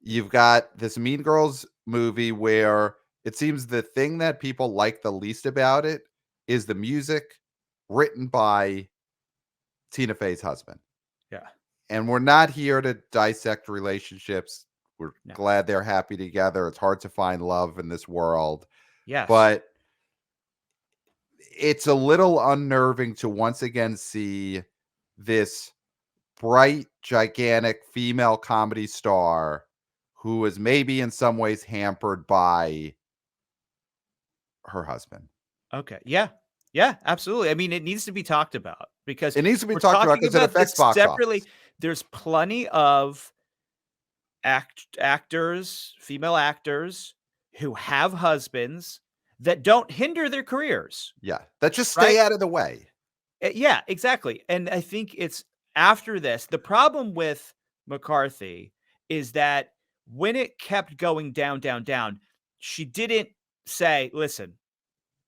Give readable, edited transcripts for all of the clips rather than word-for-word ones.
You've got this Mean Girls movie where it seems the thing that people like the least about it is the music written by Tina Fey's husband. Yeah. And we're not here to dissect relationships. We're No. glad they're happy together. It's hard to find love in this world. Yes. But it's a little unnerving to once again see this bright, gigantic female comedy star who is maybe in some ways hampered by her husband. Okay. Yeah. Yeah, absolutely. I mean, it needs to be talked about because It needs to be we're talked about talking because it about affects this box separately. office. There's plenty of actors, female actors who have husbands that don't hinder their careers. Yeah, that just stay Right? out of the way. Yeah, exactly. And I think it's after this, the problem with McCarthy is that when it kept going down, down, down, she didn't say, listen,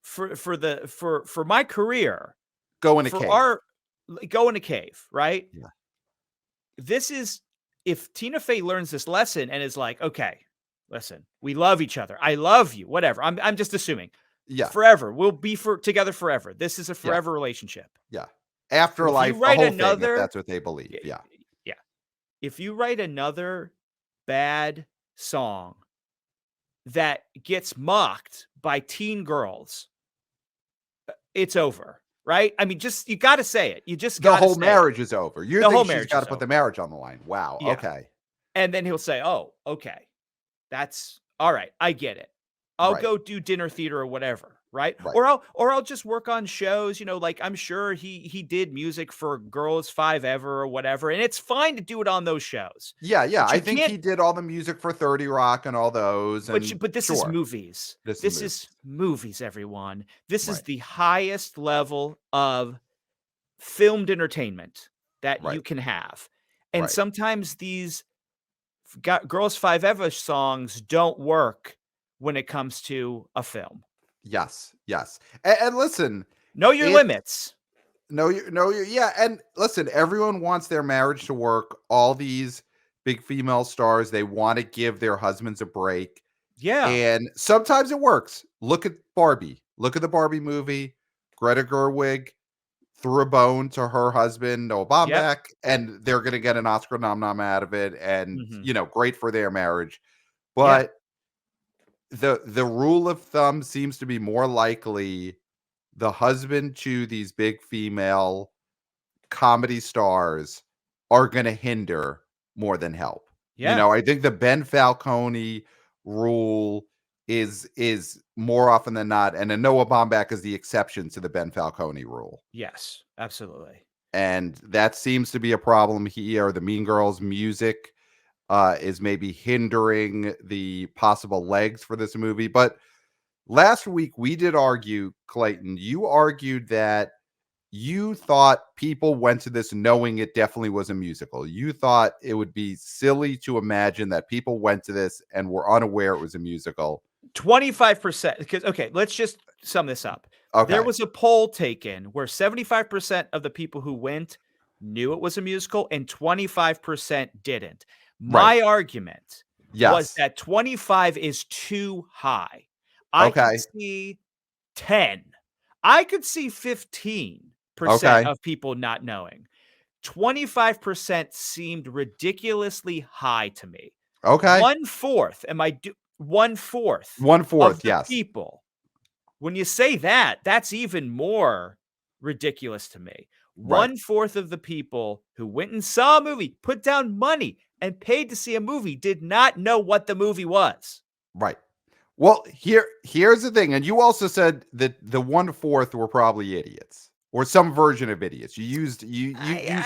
for my career, Go in a for cave. our go in a cave, right? Yeah. This is if Tina Fey learns this lesson and is like, okay, listen, we love each other. I love you, whatever. I'm just assuming. Yeah. Forever. We'll be together forever. This is a Yeah. forever relationship. Yeah. If Afterlife, you the write whole thing, if another that's what they believe. Yeah. yeah. If you write another bad song that gets mocked by teen girls, it's over, right? I mean, just you got to say it. You just The got to whole say it. marriage is over. You The whole think she's marriage got to is put the over. marriage on the line. Wow. Yeah. Okay. And then he'll say, "Oh, okay. That's all right. I get it. I'll Right. go do dinner theater or whatever, right? Right. Or I'll just work on shows, like I'm sure he did music for Girls 5 Ever or whatever, and it's fine to do it on those shows. Yeah. But I you think can't he did all the music for 30 Rock and all those. And but this is sure, movies. this This is is movies, everyone. This is right. the highest level of filmed entertainment that you Right. can have. And Right. sometimes these Girls 5 Ever songs don't work when it comes to a film. Yes. Yes. And listen, Know your it limits. yeah. And listen, everyone wants their marriage to work. All these big female stars, they want to give their husbands a break. Yeah. And sometimes it works. Look at Barbie. Look at the Barbie movie. Greta Gerwig threw a bone to her husband, Noah Yep. Baumbach, and they're going to get an Oscar nom out of it. And, Mhm. Great for their marriage. Yeah. But the rule of thumb seems to be more likely the husband to these big female comedy stars are going to hinder more than help. Yeah. I think the Ben Falcone rule is more often than not, and a Noah Baumbach is the exception to the Ben Falcone rule. Yes, absolutely. And that seems to be a problem here. The Mean Girls music is maybe hindering the possible legs for this movie. But last week we did argue, Clayton, you argued that you thought people went to this knowing it definitely was a musical. You thought it would be silly to imagine that people went to this and were unaware it was a musical. 25%. Because okay, let's just sum this up. Okay. There was a poll taken where 75% of the people who went knew it was a musical and 25% didn't. My argument was that 25 is too high. I could see 10. I could see 15% of people not knowing. 25% seemed ridiculously high to me. Okay. 1/4. 1/4. 1/4, of the yes. people. When you say that, that's even more ridiculous to me. Right. 1/4 of the people who went and saw a movie, put down money, and paid to see a movie did not know what the movie was. Right. Well, here's the thing, and you also said that the 1/4 were probably idiots or some version of idiots. You used you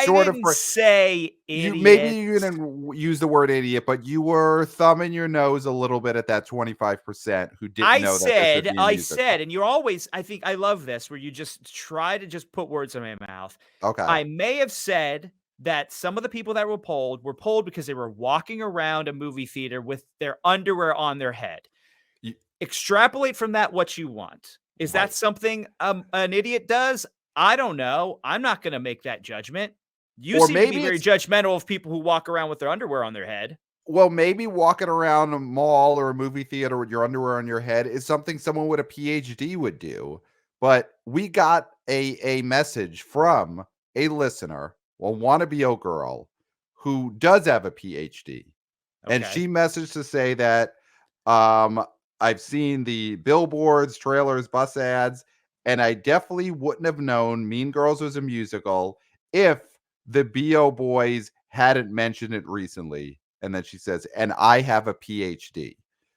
sort of say idiot. Maybe you didn't use the word idiot, but you were thumbing your nose a little bit at that 25% who didn't know that this would be a musical. And you're always, I think I love this where you just try to just put words in my mouth. Okay. I may have said that some of the people that were polled because they were walking around a movie theater with their underwear on their head. Extrapolate from that what you want. Is that something an idiot does? I don't know. I'm not going to make that judgment. You seem to be very judgmental of people who walk around with their underwear on their head. Well, maybe walking around a mall or a movie theater with your underwear on your head is something someone with a PhD would do. But we got a message from a listener, a wannabe girl, who does have a PhD. And Okay. she messaged to say that um, I've seen the billboards, trailers, bus ads, and I definitely wouldn't have known Mean Girls was a musical if the BO Boys hadn't mentioned it recently. And then she says, and I have a PhD.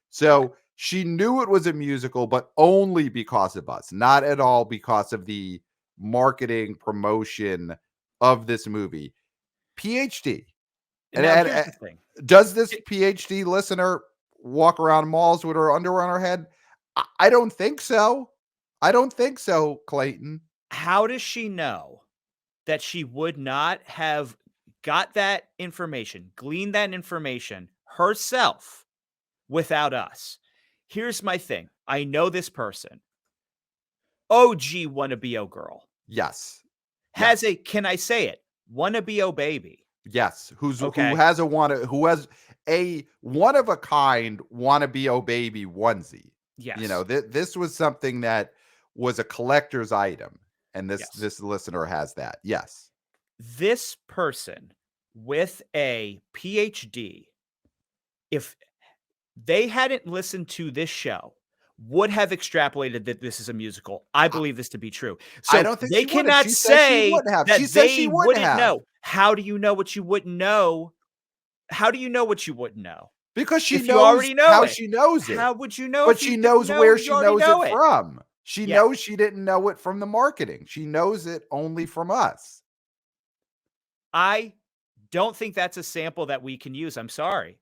So Okay. she knew it was a musical, but only because of us, not at all because of the marketing promotion of this movie. PhD. Now, here's the thing. Does this PhD listener walk around malls with her underwear on her head? I don't think so. I don't think so, Clayton. How does she know that she would not have got that information, gleaned that information herself without us? Here's my thing. I know this person. OG wannabe girl. Yes. Has Yes. a, can I say it? Wannabe baby. Yes. Who Okay. has a one of a kind wannabe baby onesie. You know, Yes. this was something that was a collector's item. And Yes. this listener has that. Yes. This person with a PhD, if they hadn't listened to this show, would have extrapolated that this is a musical. I believe this to be true. I So don't think they she would have. cannot She says she say would have. She that says she they would wouldn't have. know. How do you know what you wouldn't know? How do you know what you wouldn't know? Because she If you knows already know how it, she knows it, how would you know but if you she didn't knows know where you she already knows it know it? from. She Yeah. knows she didn't know it from the marketing. She knows it only from us. I don't think that's a sample that we can use. I'm sorry.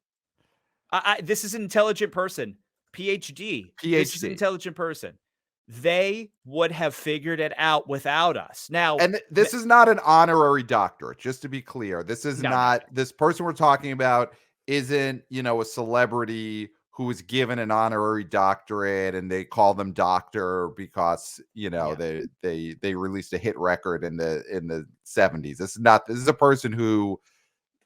This is an intelligent person, PhD. This is an PhD. intelligent person. They would have figured it out without us. Now, And this is not an honorary doctorate, just to be clear. This is no, no, no. not this person we're talking about isn't, a celebrity who was given an honorary doctorate and they call them doctor because, Yeah, they released a hit record in the 70s. This is a person who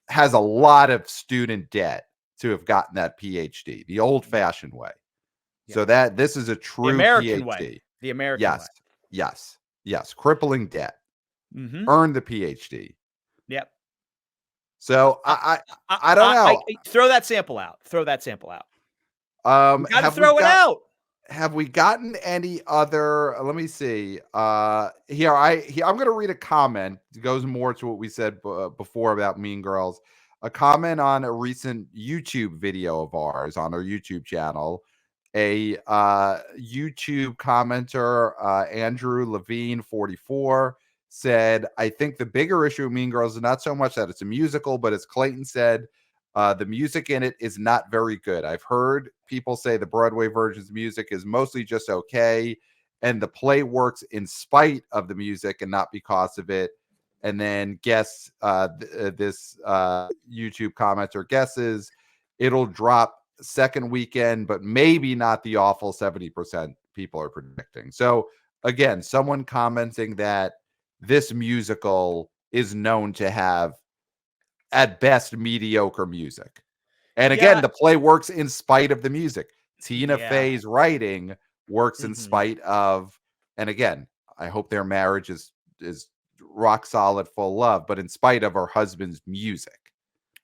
has a lot of student debt to have gotten that PhD, the yeah, old-fashioned way. yeah. So that this is a The true American way. PhD. The American Yes. way. Yes. Yes. Crippling debt. Mhm. Earned the PhD. Yep. So I I don't know. throw that sample out. Throw that sample out. You gotta Have we throw it got out. have we gotten any other let me see. I'm going to read a comment. It goes more to what we said before about Mean Girls. A comment on a recent YouTube video of ours on our YouTube channel. A YouTube commenter, Andrew Levine 44 said, I think the bigger issue of Mean Girls is not so much that it's a musical, but as Clayton said, the music in it is not very good. I've heard people say the Broadway version's music is mostly just okay, and the play works in spite of the music and not because of it. And then this YouTube commenter guesses it'll drop second weekend, but maybe not the awful 70% people are predicting. So again, someone commenting that this musical is known to have at best mediocre music. And again, Yeah. the play works in spite of the music. Tina Yeah. Fey's writing works in Mhm. spite of, and again, I hope their marriage is rock solid, full love, but in spite of her husband's music.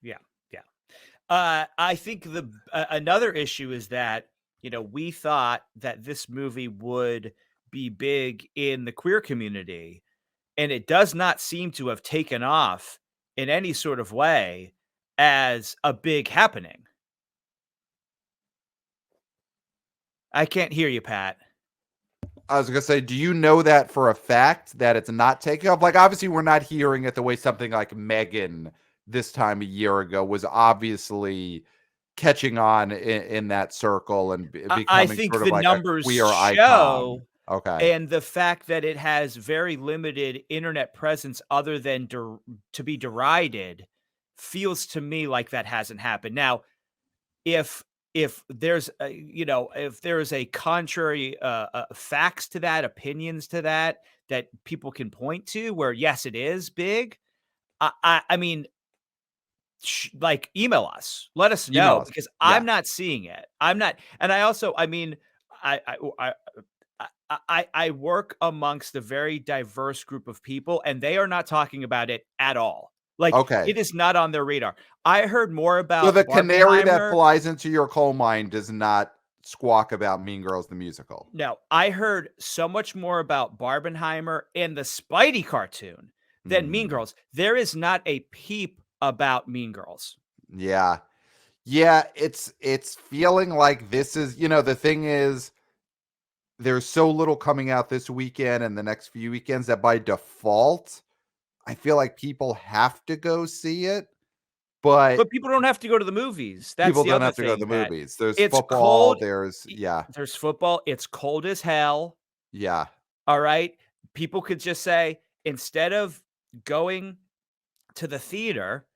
Yeah. Yeah. I think the another issue is that, we thought that this movie would be big in the queer community, and it does not seem to have taken off in any sort of way as a big happening. I can't hear you, Pat. I was gonna say, do you know that for a fact that it's not taking off? Like, obviously, we're not hearing it the way something like Megan this time a year ago was obviously catching on in that circle and I becoming think sort of the like a numbers queer icon. show, Okay. and the fact that it has very limited internet presence other than to be derided feels to me like that hasn't happened. Now, if there's if there is a contrary facts to that, opinions to that people can point to where yes, it is big. I mean, like email us, let us Email know, us. because Yeah. I'm not seeing it. I'm not. And I also, I mean, I work amongst a very diverse group of people, and they are not talking about it at all. Like, Okay. it is not on their radar. I heard more So about the canary that Barbenheimer. flies into your coal mine does not squawk about Mean Girls the musical. No, I heard so much more about Barbenheimer and the Spidey cartoon than Mean Girls. There is not a peep about Mean Girls. Yeah. Yeah, it's feeling like this is, the thing is there's so little coming out this weekend and the next few weekends that by default, I feel like people have to go see it, but But people don't have to go to the movies. That's people the don't other have to go to thing, the Pat. movies. There's It's football, cold. there's There's football. It's cold as hell. Yeah. All right. People could just say, instead of going to the theater,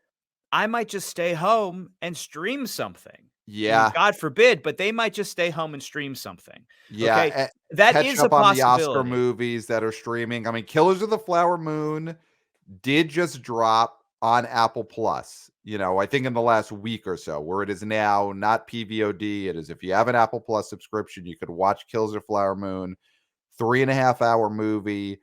I might just stay home and stream something. I mean, Yeah. God forbid, but they might just stay home and stream something. Okay. Yeah, That catch is a up on the Oscar possibility. movies that are streaming. I mean, Killers of the Flower Moon did just drop on Apple Plus, I think in the last week or so, where it is now not PVOD. It is, if you have an Apple Plus subscription, you could watch Killers of the Flower Moon, 3.5 hour movie.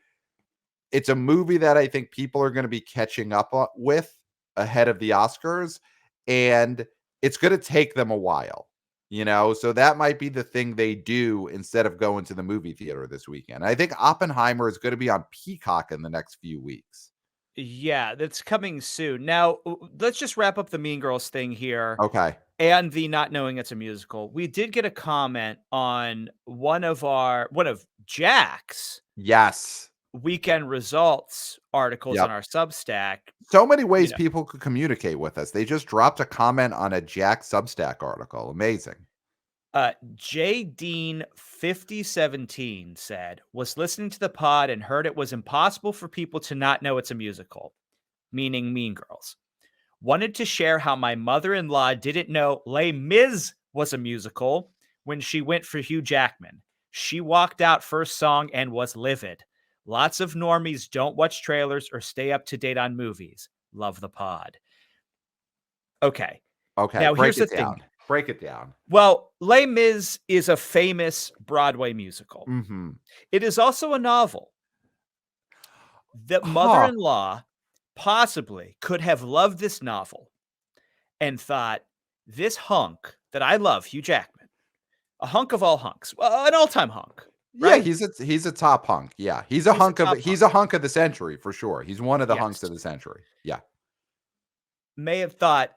It's a movie that I think people are going to be catching up with ahead of the Oscars, and it's going to take them a while, so that might be the thing they do instead of going to the movie theater this weekend. I think Oppenheimer is going to be on Peacock in the next few weeks. Yeah, that's coming soon. Now, let's just wrap up the Mean Girls thing here. Okay. And the not knowing it's a musical. We did get a comment on one of Jack's Yes. weekend results articles on Yep. our Substack. So many ways people could communicate with us. They just dropped a comment on a Jack Substack article. Amazing. J Dean 5017 said, was listening to the pod and heard it was impossible for people to not know it's a musical, meaning Mean Girls. Wanted to share how my mother-in-law didn't know Les Mis was a musical when she went for Hugh Jackman. She walked out first song and was livid. Lots of normies don't watch trailers or stay up to date on movies. Love the pod. Okay. Now here's the thing. Break it down. Well, Les Mis is a famous Broadway musical. Mm-hmm. It is also a novel. The mother-in-law possibly could have loved this novel and thought, this hunk that I love, Hugh Jackman, a hunk of all hunks, well, an all-time hunk. Right? Yeah, he's a top hunk. Yeah, he's a hunk of the century for sure. He's one of the hunks of the century. Yeah, may have thought,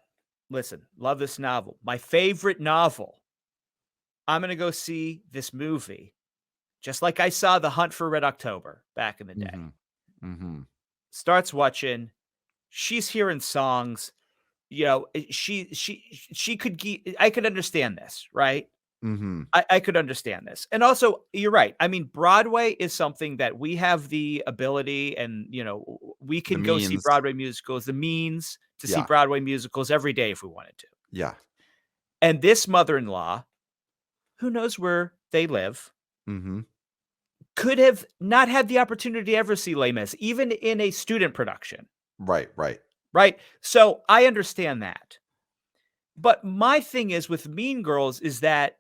listen, love this novel, my favorite novel. I'm gonna go see this movie, just like I saw The Hunt for Red October back in the day. Mm-hmm. Starts watching. She's hearing songs. She could. I could understand this, right? Mm-hmm. I could understand this. And also, you're right. I mean, Broadway is something that we have the ability and, we can go see Broadway musicals, the means to see Broadway musicals every day if we wanted to. Yeah. And this mother-in-law, who knows where they live, could have not had the opportunity to ever see Les Mis, even in a student production. Right. So I understand that. But my thing is with Mean Girls is that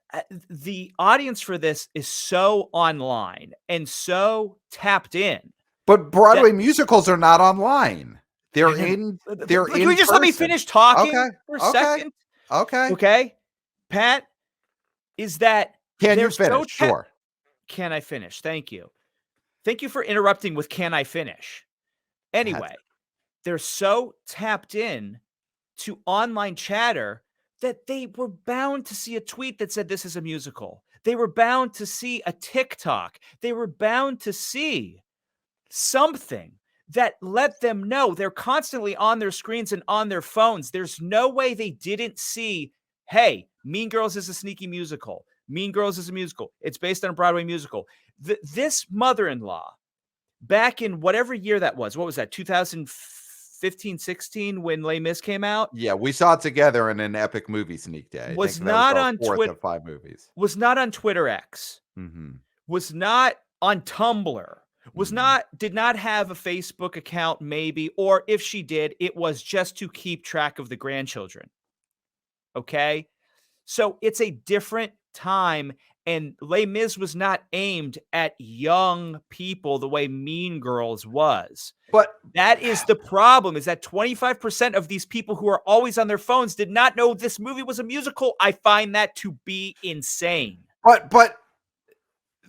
the audience for this is so online and so tapped in. But Broadway musicals are not online. They're in. They're in. Can you just let me finish talking for a second? Okay. Pat, is that can you finish? Sure. Can I finish? Thank you. Thank you for interrupting with "Can I finish?" Anyway, they're so tapped in to online chatter that they were bound to see a tweet that said this is a musical. They were bound to see a TikTok. They were bound to see something that let them know. They're constantly on their screens and on their phones. There's no way they didn't see, hey, Mean Girls is a sneaky musical. Mean Girls is a musical. It's based on a Broadway musical. This mother-in-law, back in whatever year that was, what was that, 2015, 16, when Les Mis came out? Yeah, we saw it together in an epic movie sneak day. Was not on Twitter. 5 movies. Was not on Twitter X. Was not on Tumblr. did not have a Facebook account, maybe, or if she did, it was just to keep track of the grandchildren. Okay? So it's a different time, and Les Mis was not aimed at young people the way Mean Girls was. But that is the problem, is that 25% of these people who are always on their phones did not know this movie was a musical. I find that to be insane. But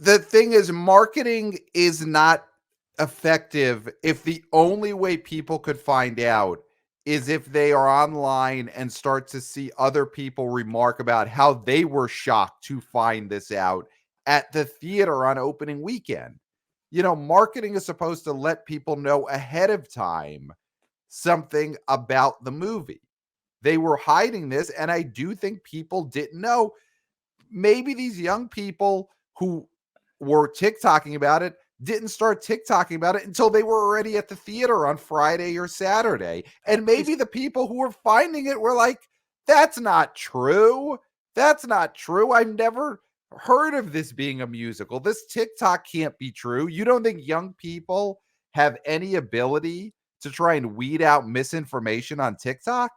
the thing is, marketing is not effective if the only way people could find out is if they are online and start to see other people remark about how they were shocked to find this out at the theater on opening weekend. Marketing is supposed to let people know ahead of time something about the movie. They were hiding this, and I do think people didn't know. Maybe these young people who were TikToking about it didn't start TikToking about it until they were already at the theater on Friday or Saturday. And maybe the people who were finding it were like, that's not true. That's not true. I've never heard of this being a musical. This TikTok can't be true. You don't think young people have any ability to try and weed out misinformation on TikTok?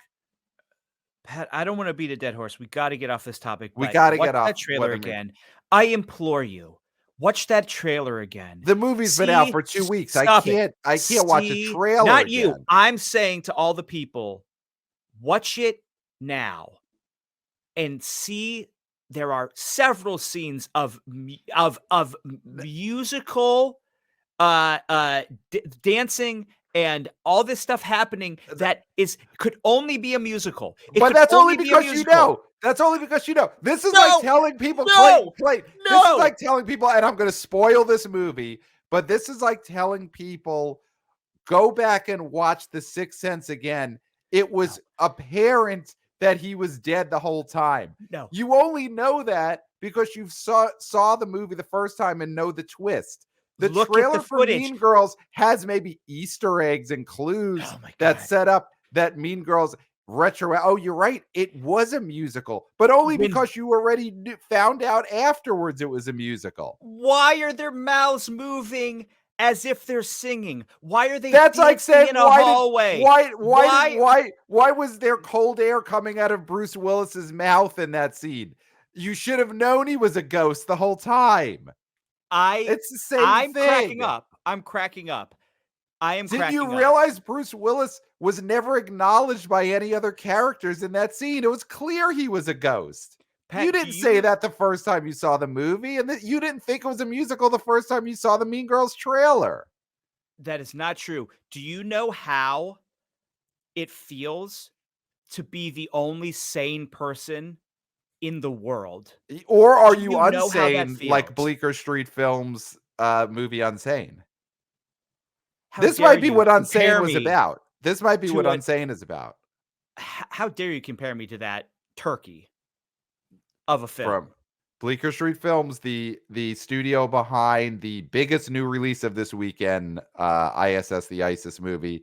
Pat, I don't want to beat a dead horse. We got to get off this topic. We got to get off that trailer again. I implore you. Watch that trailer again. The movie's been out for 2 weeks. I can't watch a trailer. Not you. I'm saying to all the people, watch it now and see. There are several scenes of musical dancing and all this stuff happening that could only be a musical. But that's only because you know. That's only because you know. This is like telling people, This is like telling people, and I'm going to spoil this movie, but this is like telling people, go back and watch The Sixth Sense again. It was apparent that he was dead the whole time. No. You only know that because you saw the movie the first time and know the twist. The trailer for Mean Girls has maybe Easter eggs and clues that set up that Mean Girls retro. Oh, you're right. It was a musical, but only because you already found out afterwards it was a musical. Why are their mouths moving as if they're singing? Why are they? That's like saying, in a hallway? Why was there cold air coming out of Bruce Willis's mouth in that scene? You should have known he was a ghost the whole time. It's the same thing. I'm cracking up. Did you realize Bruce Willis was never acknowledged by any other characters in that scene? It was clear he was a ghost. Pat, you didn't say that the first time you saw the movie, and that you didn't think it was a musical the first time you saw the Mean Girls trailer. That is not true. Do you know how it feels to be the only sane person in the world? Or are you unsane like Bleecker Street Films movie Unsane? This might be what Unsane was about. This might be what Unsane is about. How dare you compare me to that turkey of a film? From Bleecker Street Films, the studio behind the biggest new release of this weekend, ISS, the ISIS movie,